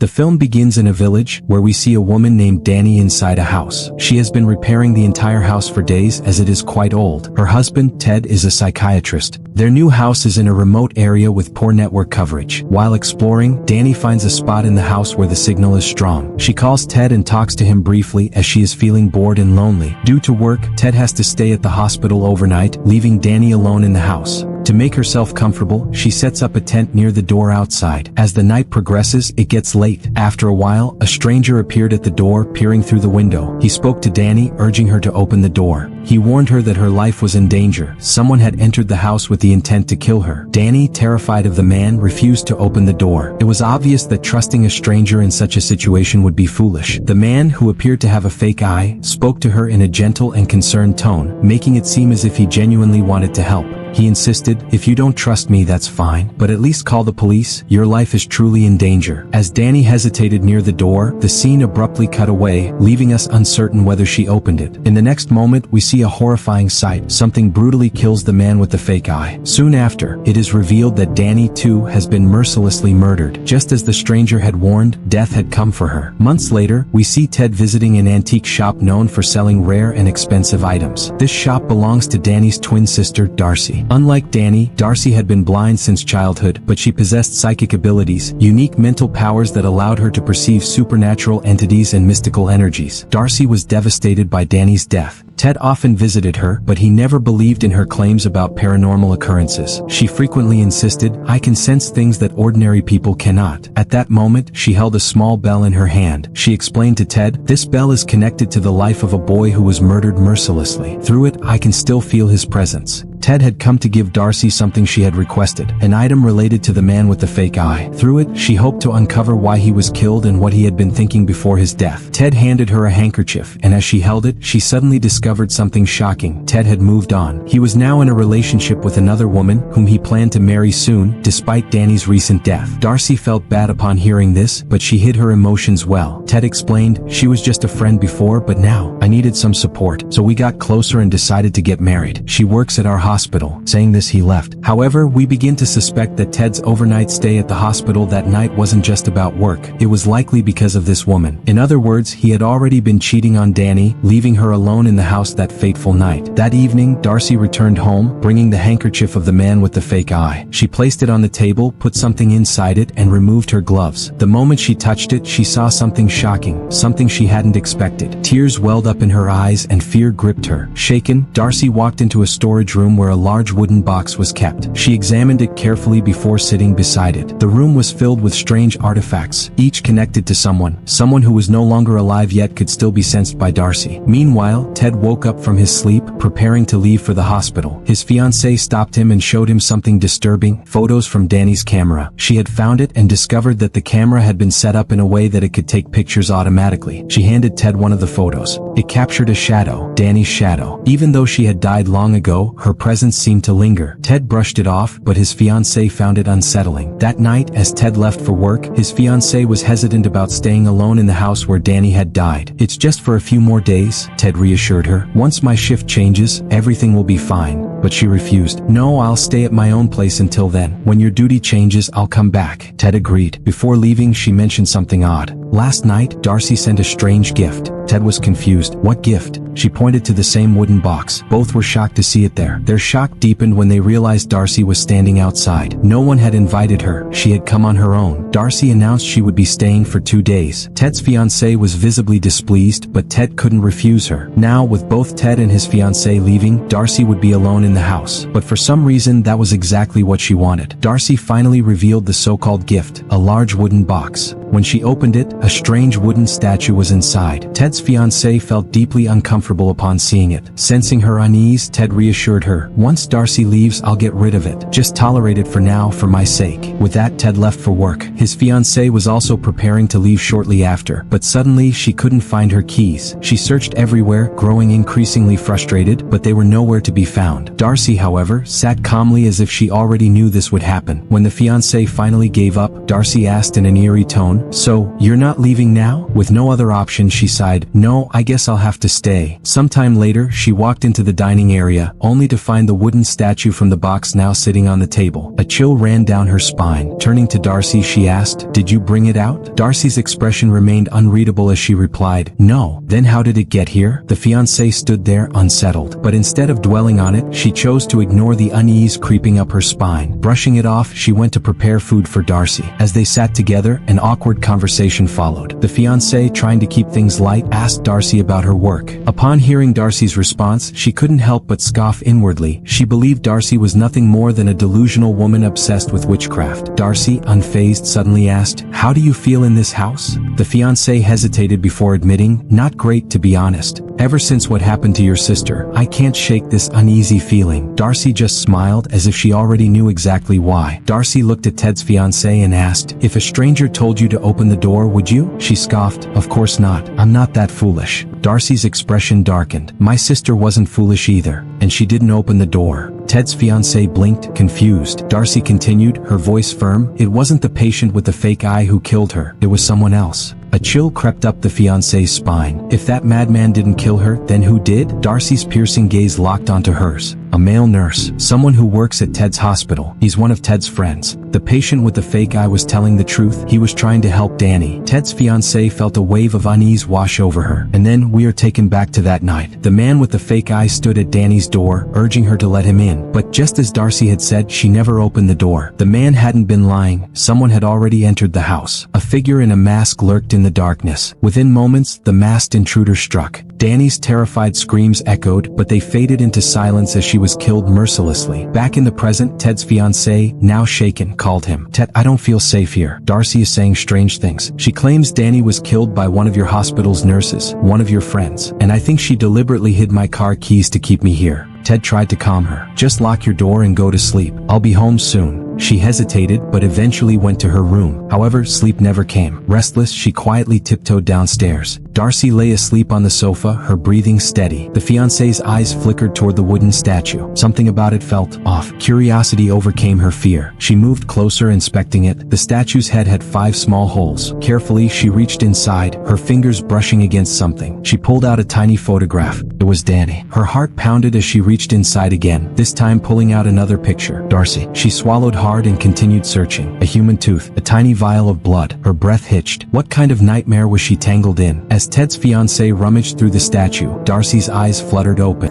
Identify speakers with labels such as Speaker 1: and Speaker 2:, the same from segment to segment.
Speaker 1: The film begins in a village, where we see a woman named Danny inside a house. She has been repairing the entire house for days as it is quite old. Her husband, Ted, is a psychiatrist. Their new house is in a remote area with poor network coverage. While exploring, Danny finds a spot in the house where the signal is strong. She calls Ted and talks to him briefly as she is feeling bored and lonely. Due to work, Ted has to stay at the hospital overnight, leaving Danny alone in the house. To make herself comfortable, she sets up a tent near the door outside. As the night progresses, it gets late. After a while, a stranger appeared at the door, peering through the window. He spoke to Danny, urging her to open the door. He warned her that her life was in danger. Someone had entered the house with the intent to kill her. Danny, terrified of the man, refused to open the door. It was obvious that trusting a stranger in such a situation would be foolish. The man, who appeared to have a fake eye, spoke to her in a gentle and concerned tone, making it seem as if he genuinely wanted to help. He insisted, "If you don't trust me, that's fine, but at least call the police. Your life is truly in danger." As Danny hesitated near the door, the scene abruptly cut away, leaving us uncertain whether she opened it. In the next moment, we see a horrifying sight. Something brutally kills the man with the fake eye. Soon after, it is revealed that Danny, too, has been mercilessly murdered. Just as the stranger had warned, death had come for her. Months later, we see Ted visiting an antique shop known for selling rare and expensive items. This shop belongs to Danny's twin sister, Darcy. Unlike Danny, Darcy had been blind since childhood, but she possessed psychic abilities, unique mental powers that allowed her to perceive supernatural entities and mystical energies. Darcy was devastated by Danny's death. Ted often visited her, but he never believed in her claims about paranormal occurrences. She frequently insisted, "I can sense things that ordinary people cannot." At that moment, she held a small bell in her hand. She explained to Ted, "This bell is connected to the life of a boy who was murdered mercilessly. Through it, I can still feel his presence." Ted had come to give Darcy something she had requested, an item related to the man with the fake eye. Through it, she hoped to uncover why he was killed and what he had been thinking before his death. Ted handed her a handkerchief, and as she held it, she suddenly discovered something shocking. Ted had moved on. He was now in a relationship with another woman, whom he planned to marry soon, despite Danny's recent death. Darcy felt bad upon hearing this, but she hid her emotions well. Ted explained, "She was just a friend before, but now, I needed some support, so we got closer and decided to get married. She works at our hospital." Saying this, he left. However, we begin to suspect that Ted's overnight stay at the hospital that night wasn't just about work. It was likely because of this woman. In other words, he had already been cheating on Danny, leaving her alone in the house that fateful night. That evening, Darcy returned home, bringing the handkerchief of the man with the fake eye. She placed it on the table, put something inside it, and removed her gloves. The moment she touched it, she saw something shocking, something she hadn't expected. Tears welled up in her eyes and fear gripped her. Shaken, Darcy walked into a storage room where a large wooden box was kept. She examined it carefully before sitting beside it. The room was filled with strange artifacts, each connected to someone who was no longer alive yet could still be sensed by Darcy. Meanwhile, Ted woke up from his sleep, preparing to leave for the hospital. His fiancée stopped him and showed him something disturbing, photos from Danny's camera. She had found it and discovered that the camera had been set up in a way that it could take pictures automatically. She handed Ted one of the photos. It captured a shadow, Danny's shadow. Even though she had died long ago, her presence seemed to linger. Ted brushed it off, but his fiancée found it unsettling. That night, as Ted left for work, his fiancée was hesitant about staying alone in the house where Danny had died. "It's just for a few more days," Ted reassured her. "Once my shift changes, everything will be fine." But she refused. "No, I'll stay at my own place until then. When your duty changes, I'll come back." Ted agreed. Before leaving, she mentioned something odd. "Last night, Darcy sent a strange gift." Ted was confused. "What gift?" She pointed to the same wooden box. Both were shocked to see it there. Their shock deepened when they realized Darcy was standing outside. No one had invited her. She had come on her own. Darcy announced she would be staying for 2 days. Ted's fiancée was visibly displeased, but Ted couldn't refuse her. Now, with both Ted and his fiancée leaving, Darcy would be alone in the house. But for some reason, that was exactly what she wanted. Darcy finally revealed the so-called gift, a large wooden box. When she opened it, a strange wooden statue was inside. Ted's fiancée felt deeply uncomfortable upon seeing it. Sensing her unease, Ted reassured her, "Once Darcy leaves, I'll get rid of it. Just tolerate it for now, for my sake." With that, Ted left for work. His fiancée was also preparing to leave shortly after, but suddenly she couldn't find her keys. She searched everywhere, growing increasingly frustrated, but they were nowhere to be found. Darcy, however, sat calmly as if she already knew this would happen. When the fiancée finally gave up, Darcy asked in an eerie tone, So, you're not leaving now? With no other option, she sighed. No, I guess I'll have to stay. Sometime later, she walked into the dining area, only to find the wooden statue from the box now sitting on the table. A chill ran down her spine. Turning to Darcy, she asked, "Did you bring it out?" Darcy's expression remained unreadable as she replied, "No." Then how did it get here? The fiancé stood there, unsettled. But instead of dwelling on it, she chose to ignore the unease creeping up her spine. Brushing it off, she went to prepare food for Darcy. As they sat together, an awkward conversation followed. The fiancé, trying to keep things light, asked Darcy about her work. Upon hearing Darcy's response, she couldn't help but scoff inwardly. She believed Darcy was nothing more than a delusional woman obsessed with witchcraft. Darcy, unfazed, suddenly asked, "How do you feel in this house?" The fiancé hesitated before admitting, "Not great, to be honest. Ever since what happened to your sister, I can't shake this uneasy feeling." Darcy just smiled, as if she already knew exactly why. Darcy looked at Ted's fiancé and asked, "If a stranger told you to open the door, would you?" She scoffed, "Of course not. I'm not that foolish." Darcy's expression darkened. "My sister wasn't foolish either, and she didn't open the door." Ted's fiancé blinked, confused. Darcy continued, her voice firm, "It wasn't the patient with the fake eye who killed her. It was someone else." A chill crept up the fiancé's spine. If that madman didn't kill her, then who did? Darcy's piercing gaze locked onto hers. A male nurse, someone who works at Ted's hospital. He's one of Ted's friends. The patient with the fake eye was telling the truth. He was trying to help Danny. Ted's fiancé felt a wave of unease wash over her. And then we are taken back to that night. The man with the fake eye stood at Danny's door, urging her to let him in. But just as Darcy had said, she never opened the door. The man hadn't been lying. Someone had already entered the house. A figure in a mask lurked in the darkness. Within moments, the masked intruder struck. Danny's terrified screams echoed, but they faded into silence as she was killed mercilessly. Back in the present, Ted's fiancé, now shaken, called him. "Ted, I don't feel safe here. Darcy is saying strange things. She claims Danny was killed by one of your hospital's nurses, one of your friends, and I think she deliberately hid my car keys to keep me here." Ted tried to calm her. "Just lock your door and go to sleep. I'll be home soon." She hesitated, but eventually went to her room. However, sleep never came. Restless, she quietly tiptoed downstairs. Darcy lay asleep on the sofa, her breathing steady. The fiancé's eyes flickered toward the wooden statue. Something about it felt off. Curiosity overcame her fear. She moved closer, inspecting it. The statue's head had 5 small holes. Carefully, she reached inside, her fingers brushing against something. She pulled out a tiny photograph. It was Danny. Her heart pounded as she reached inside again, this time pulling out another picture. Darcy. She swallowed hard and continued searching. A human tooth, a tiny vial of blood. Her breath hitched. What kind of nightmare was she tangled in? As Ted's fiancé rummaged through the statue, Darcy's eyes fluttered open.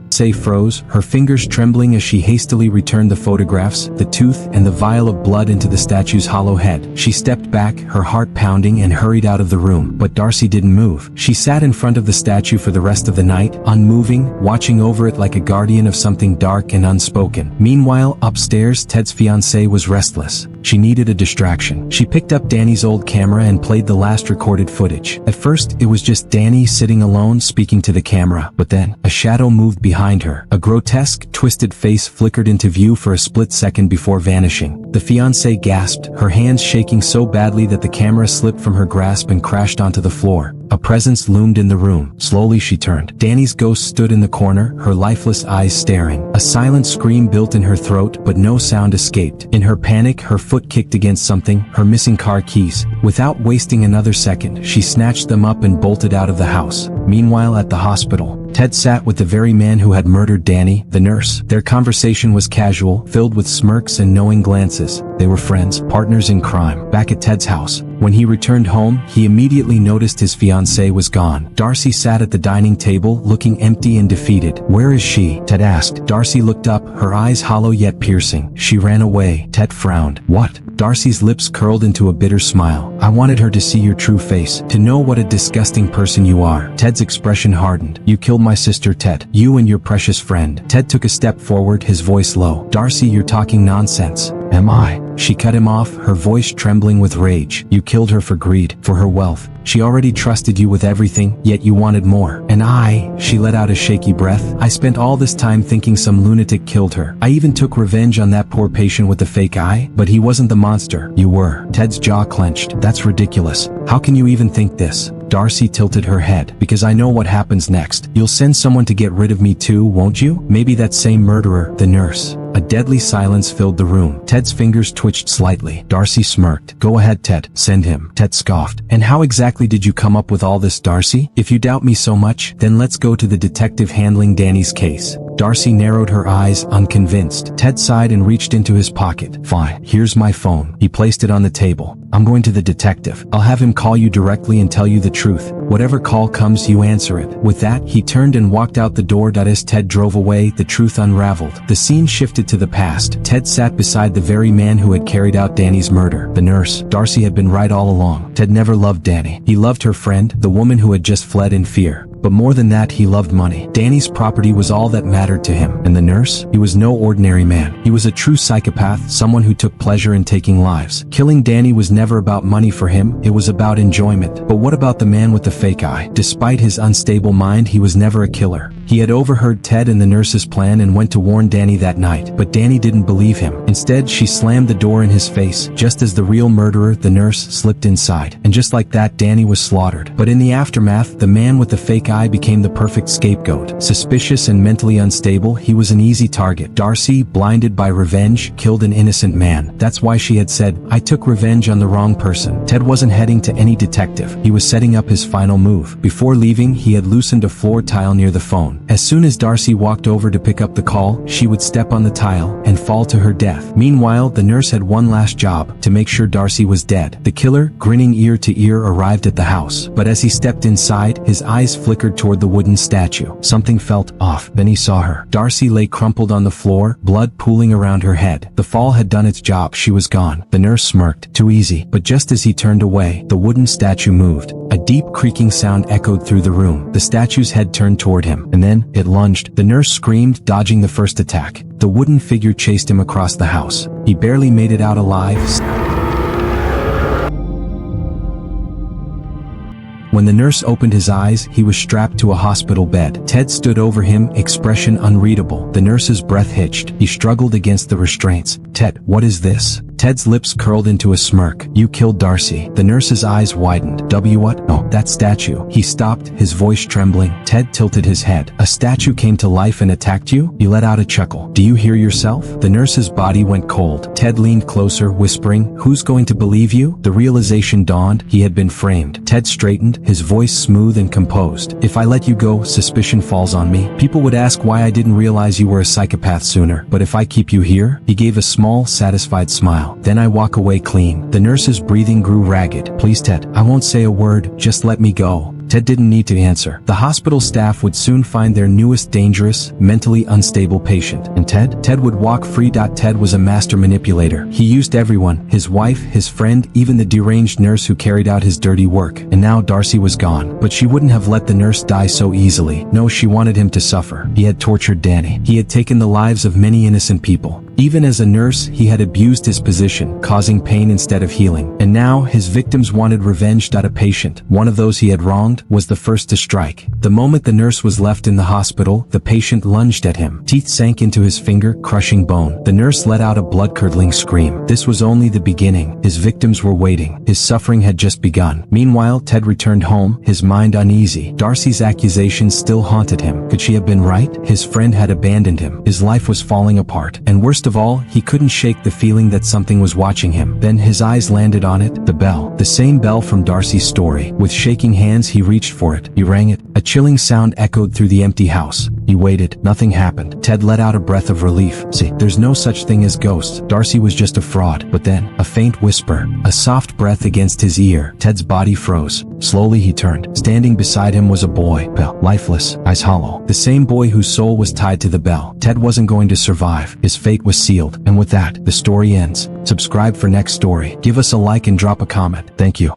Speaker 1: Say froze, her fingers trembling as she hastily returned the photographs, the tooth, and the vial of blood into the statue's hollow head. She stepped back, her heart pounding, and hurried out of the room. But Darcy didn't move. She sat in front of the statue for the rest of the night, unmoving, watching over it like a guardian of something dark and unspoken. Meanwhile, upstairs, Ted's fiancé was restless. She needed a distraction. She picked up Danny's old camera and played the last recorded footage. At first, it was just Danny sitting alone speaking to the camera, but then, a shadow moved behind her. A grotesque, twisted face flickered into view for a split second before vanishing. The fiancé gasped, her hands shaking so badly that the camera slipped from her grasp and crashed onto the floor. A presence loomed in the room. Slowly she turned. Danny's ghost stood in the corner, her lifeless eyes staring. A silent scream built in her throat, but no sound escaped. In her panic, her foot kicked against something, her missing car keys. Without wasting another second, she snatched them up and bolted out of the house. Meanwhile, at the hospital, Ted sat with the very man who had murdered Danny, the nurse. Their conversation was casual, filled with smirks and knowing glances. They were friends, partners in crime. Back at Ted's house, when he returned home, he immediately noticed his fiancée was gone. Darcy sat at the dining table, looking empty and defeated. "Where is she?" Ted asked. Darcy looked up, her eyes hollow yet piercing. "She ran away." Ted frowned. "What?" Darcy's lips curled into a bitter smile. "I wanted her to see your true face, to know what a disgusting person you are." Ted's expression hardened. "You killed my sister, Ted. You and your precious friend." Ted took a step forward, his voice low. "Darcy, you're talking nonsense." "Am I?" She cut him off, her voice trembling with rage. "You killed her for greed, for her wealth. She already trusted you with everything, yet you wanted more. And she let out a shaky breath. "I spent all this time thinking some lunatic killed her. I even took revenge on that poor patient with the fake eye, but he wasn't the monster. You were." Ted's jaw clenched. "That's ridiculous. How can you even think this?" Darcy tilted her head. "Because I know what happens next. You'll send someone to get rid of me too, won't you? Maybe that same murderer, the nurse." A deadly silence filled the room. Ted's fingers twitched slightly. Darcy smirked. "Go ahead, Ted. Send him." Ted scoffed. "And how exactly did you come up with all this, Darcy? If you doubt me so much, then let's go to the detective handling Danny's case." Darcy narrowed her eyes, unconvinced. Ted sighed and reached into his pocket. "Fine. Here's my phone." He placed it on the table. "I'm going to the detective. I'll have him call you directly and tell you the truth. Whatever call comes, you answer it." With that, he turned and walked out the door. As Ted drove away, the truth unraveled. The scene shifted to the past. Ted sat beside the very man who had carried out Danny's murder. The nurse. Darcy had been right all along. Ted never loved Danny. He loved her friend, the woman who had just fled in fear. But more than that, he loved money. Danny's property was all that mattered to him. And the nurse? He was no ordinary man. He was a true psychopath, someone who took pleasure in taking lives. Killing Danny was never about money for him, it was about enjoyment. But what about the man with the fake eye? Despite his unstable mind, he was never a killer. He had overheard Ted and the nurse's plan and went to warn Danny that night. But Danny didn't believe him. Instead, she slammed the door in his face. Just as the real murderer, the nurse, slipped inside. And just like that, Danny was slaughtered. But in the aftermath, the man with the fake eye became the perfect scapegoat. Suspicious and mentally unstable, he was an easy target. Darcy, blinded by revenge, killed an innocent man. That's why she had said, "I took revenge on the wrong person." Ted wasn't heading to any detective. He was setting up his final move. Before leaving, he had loosened a floor tile near the phone. As soon as Darcy walked over to pick up the call, she would step on the tile and fall to her death. Meanwhile, the nurse had one last job, to make sure Darcy was dead. The killer, grinning ear to ear, arrived at the house. But as he stepped inside, his eyes flickered toward the wooden statue. Something felt off. Then he saw her. Darcy lay crumpled on the floor, blood pooling around her head. The fall had done its job. She was gone. The nurse smirked. Too easy. But just as he turned away, the wooden statue moved. A deep creaking sound echoed through the room. The statue's head turned toward him. And then, it lunged. The nurse screamed, dodging the first attack. The wooden figure chased him across the house. He barely made it out alive. When the nurse opened his eyes, he was strapped to a hospital bed. Ted stood over him, expression unreadable. The nurse's breath hitched. He struggled against the restraints. "Ted, what is this?" Ted's lips curled into a smirk. "You killed Darcy." The nurse's eyes widened. What? "Oh, that statue." He stopped, his voice trembling. Ted tilted his head. "A statue came to life and attacked you?" He let out a chuckle. "Do you hear yourself?" The nurse's body went cold. Ted leaned closer, whispering, "Who's going to believe you?" The realization dawned. He had been framed. Ted straightened, his voice smooth and composed. "If I let you go, suspicion falls on me. People would ask why I didn't realize you were a psychopath sooner. But if I keep you here?" He gave a small, satisfied smile. "Then I walk away clean." The nurse's breathing grew ragged. "Please, Ted, I won't say a word, just let me go." Ted didn't need to answer. The hospital staff would soon find their newest dangerous, mentally unstable patient. And Ted would walk free. Ted was a master manipulator. He used everyone, his wife, his friend, even the deranged nurse who carried out his dirty work. And now Darcy was gone. But she wouldn't have let the nurse die so easily. No, she wanted him to suffer. He had tortured Danny. He had taken the lives of many innocent people. Even as a nurse, he had abused his position, causing pain instead of healing. And now, his victims wanted revenge. A patient, one of those he had wronged, was the first to strike. The moment the nurse was left in the hospital, the patient lunged at him. Teeth sank into his finger, crushing bone. The nurse let out a blood-curdling scream. This was only the beginning. His victims were waiting. His suffering had just begun. Meanwhile, Ted returned home, his mind uneasy. Darcy's accusations still haunted him. Could she have been right? His friend had abandoned him. His life was falling apart. And worst of all, he couldn't shake the feeling that something was watching him. Then his eyes landed on it, the bell. The same bell from Darcy's story. With shaking hands, he reached for it. He rang it. A chilling sound echoed through the empty house. He waited. Nothing happened. Ted let out a breath of relief. See, there's no such thing as ghosts. Darcy was just a fraud. But then, a faint whisper. A soft breath against his ear. Ted's body froze. Slowly he turned. Standing beside him was a boy. Pale, lifeless, eyes hollow. The same boy whose soul was tied to the bell. Ted wasn't going to survive. His fate was sealed. And with that, the story ends. Subscribe for next story. Give us a like and drop a comment. Thank you.